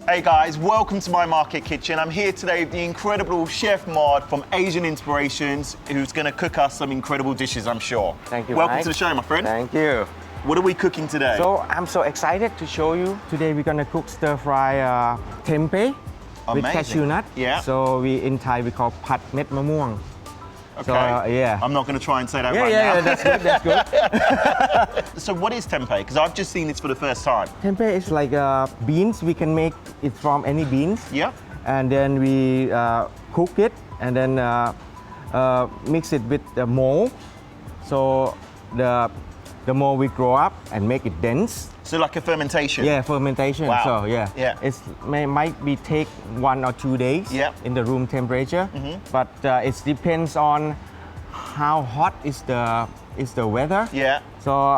Hey guys, welcome to my market kitchen. I'm here today with the incredible Chef Mod from Asian Inspirations, who's going to cook us some incredible dishes, I'm sure. Thank you, Welcome Mike. to the show, my friend. Thank you. What are we cooking today? So I'm so excited to show you. Today we're gonna cook stir-fry tempeh with Amazing. cashew nut. Yeah. So in Thai we call pat met mamuang. Okay. So yeah. I'm not going to try and say that Yeah, right yeah, now. that's good. That's good. So what is tempeh? Because I've just seen this for the first time. Tempeh is like beans. We can make it from any beans. Yeah. And then we cook it and then mix it with the mold. So the mold will grow up and make it dense. So like a fermentation? Yeah, fermentation. Wow. So yeah, Yeah. It might be take 1 or 2 days Yeah. in the room temperature, but it depends on how hot is the weather. Yeah. So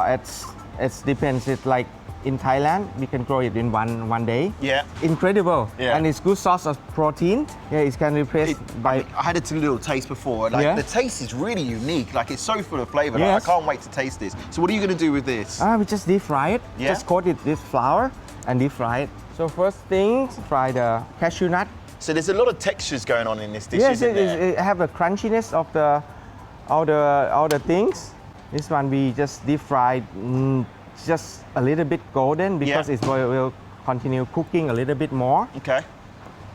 it depends. It's like in Thailand, we can grow it in one day. Yeah. Incredible. Yeah. And it's good source of protein. Yeah, it can replace by. I had a little taste before. Like Yeah. the taste is really unique. Like it's so full of flavor. Yes. Like, I can't wait to taste this. So what are you going to do with this? We just deep fry it. Yeah. Just coat it with flour and deep fry it. So first thing, fry the cashew nut. So there's a lot of textures going on in this dish, Yes, isn't there? it have a crunchiness of all the things. This one we just deep fried just a little bit golden because Yeah. it will continue cooking a little bit more. Okay.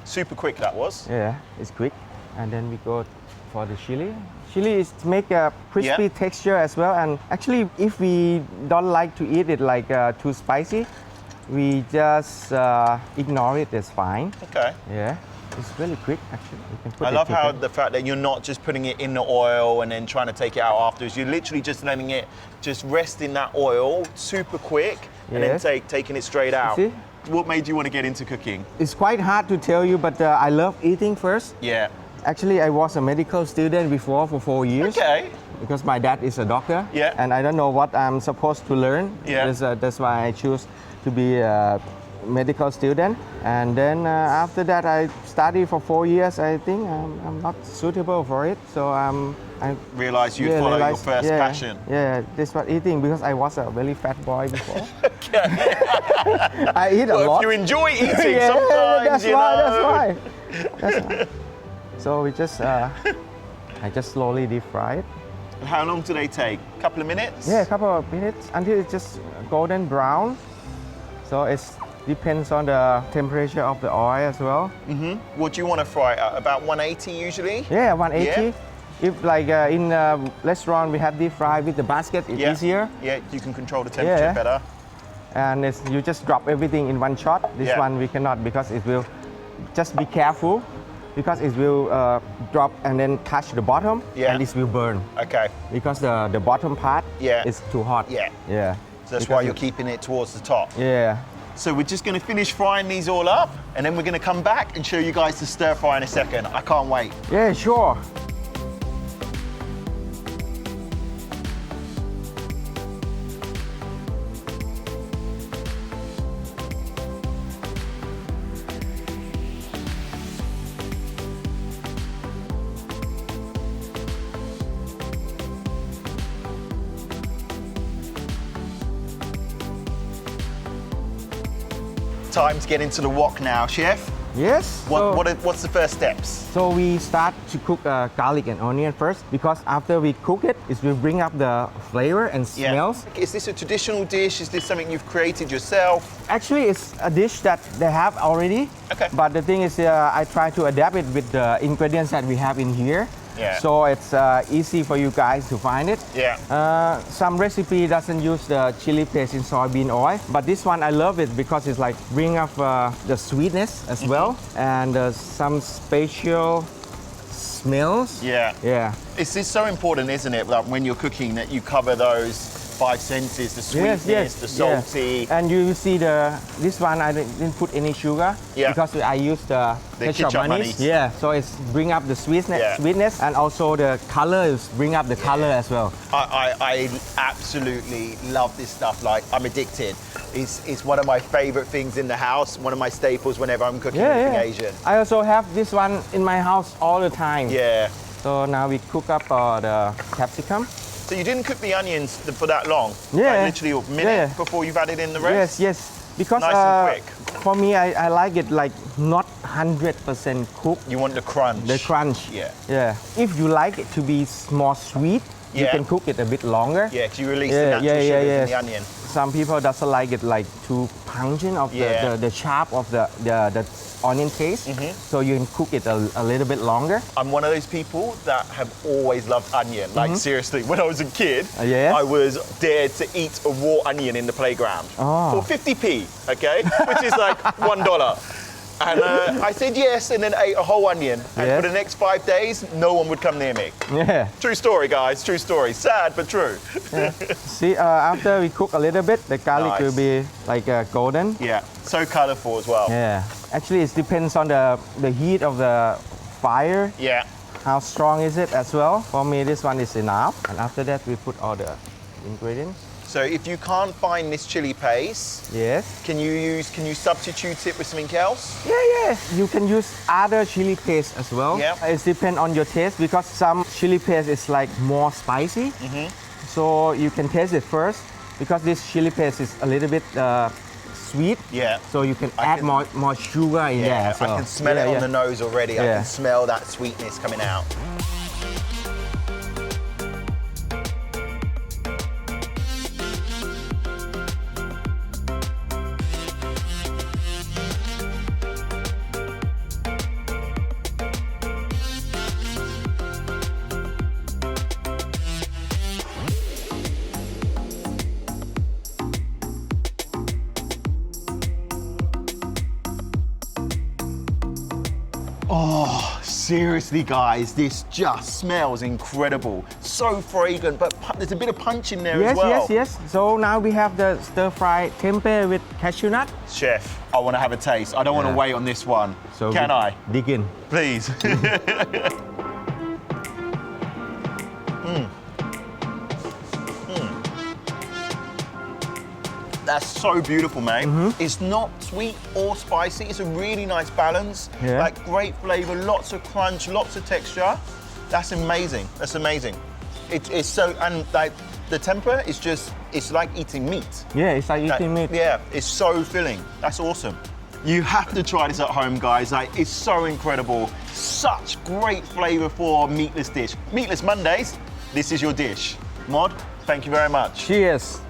Super quick that was. Yeah, it's quick. And then we go for the chili. Chili is to make a crispy Yeah. texture as well. And actually, if we don't like to eat it like too spicy, we just ignore it. It's fine. Okay. Yeah, it's really quick actually. You can put I it love how together. the fact that you're not just putting it in the oil and then trying to take it out afterwards. You're literally just letting it just rest in that oil super quick and then Yes. taking it straight out. see? What made you want to get into cooking? It's quite hard to tell you, but I love eating first. Yeah. Actually, I was a medical student before for 4 years. Okay. Because my dad is a doctor. Yeah. And I don't know what I'm supposed to learn. Yeah. That's why I choose to be a medical student. And then after that, I studied for 4 years. I think I'm not suitable for it. So I Realised you'd follow your first passion. Yeah, this was eating because I was a very fat boy before. I eat a Well, lot. if you enjoy eating Yeah, sometimes, that's you why, know. That's why. So we just, I just slowly deep fry it. And how long do they take? A couple of minutes? Yeah, a couple of minutes until it's just golden brown. So it depends on the temperature of the oil as well. What do you want to fry it at? About 180 usually? Yeah, 180. Yeah. If like in a restaurant we have deep fry with the basket, it's easier. Yeah, you can control the temperature Yeah. better. And you just drop everything in one shot. This Yeah. one we cannot because it will, just be careful because it will drop and then touch the bottom Yeah. and this will burn Okay. because the bottom part Yeah. is too hot. Yeah. Yeah. So that's Because why you're keeping it towards the top. Yeah. So we're just going to finish frying these all up and then we're going to come back and show you guys the stir fry in a second. I can't wait. Yeah, sure. Time to get into the wok now, chef. Yes. What's the first steps? So we start to cook garlic and onion first because after we cook it, it will bring up the flavor and smells. Is this a traditional dish? Is this something you've created yourself? Actually, it's a dish that they have already. Okay. But the thing is, I try to adapt it with the ingredients that we have in here. Yeah. So it's easy for you guys to find it. Yeah. Some recipe doesn't use the chili paste in soybean oil, but this one I love it because it's like bring up the sweetness as well and some special smells. Yeah. Yeah. It's so important, isn't it, that when you're cooking that you cover those five senses, the sweetness, the salty. And you see this one I didn't put any sugar because I used the ketchup manis. Yeah, so it's bring up the sweetness and also the color is bring up the color as well. I absolutely love this stuff. Like I'm addicted. It's one of my favorite things in the house. One of my staples whenever I'm cooking anything Asian. I also have this one in my house all the time. Yeah. So now we cook up the capsicum. So you didn't cook the onions for that long? Yeah. Like literally a minute before you've added in the rest? Yes. Because Nice and quick. For me, I like it like not 100% cooked. You want the crunch. The crunch. Yeah. Yeah. If you like it to be more sweet, you Yeah. can cook it a bit longer. Yeah, because you release the natural sugars in the onion. Some people doesn't like it like too pungent of the sharp of the onion taste. So you can cook it a little bit longer. I'm one of those people that have always loved onion. Like seriously, when I was a kid, Yes? I was dared to eat a raw onion in the playground for 50p, okay? Which is like $1. And I said yes and then ate a whole onion. And Yes. for the next 5 days, no one would come near me. Yeah. True story, guys, true story. Sad, but true. See, after we cook a little bit, the garlic Nice. will be like golden. Yeah, so colorful as well. Yeah. Actually, it depends on the heat of the fire. Yeah. How strong is it as well? For me, this one is enough. And after that, we put all the ingredients. So if you can't find this chili paste, Yes. can you substitute it with something else? Yeah. You can use other chili paste as well. Yeah. It depends on your taste because some chili paste is like more spicy. So you can taste it first because this chili paste is a little bit sweet. Yeah. So you can I add can- more sugar in there. Yeah, So. I can smell it on the nose already. I Yeah. can smell that sweetness coming out. Oh, seriously, guys, this just smells incredible. So fragrant, but there's a bit of punch in there as well. Yes. So now we have the stir-fried tempeh with cashew nut. Chef, I want to have a taste. I don't want to Yeah. wait on this one. So Can I? dig in? Please. That's so beautiful, mate. It's not sweet or spicy. It's a really nice balance. Yeah. Like great flavor, lots of crunch, lots of texture. That's amazing. That's amazing. It's so, and like the tempeh is just, it's like eating meat. Yeah, it's like eating meat. Yeah, it's so filling. That's awesome. You have to try this at home, guys. Like, it's so incredible. Such great flavor for a meatless dish. Meatless Mondays, this is your dish. Mod, thank you very much. Cheers.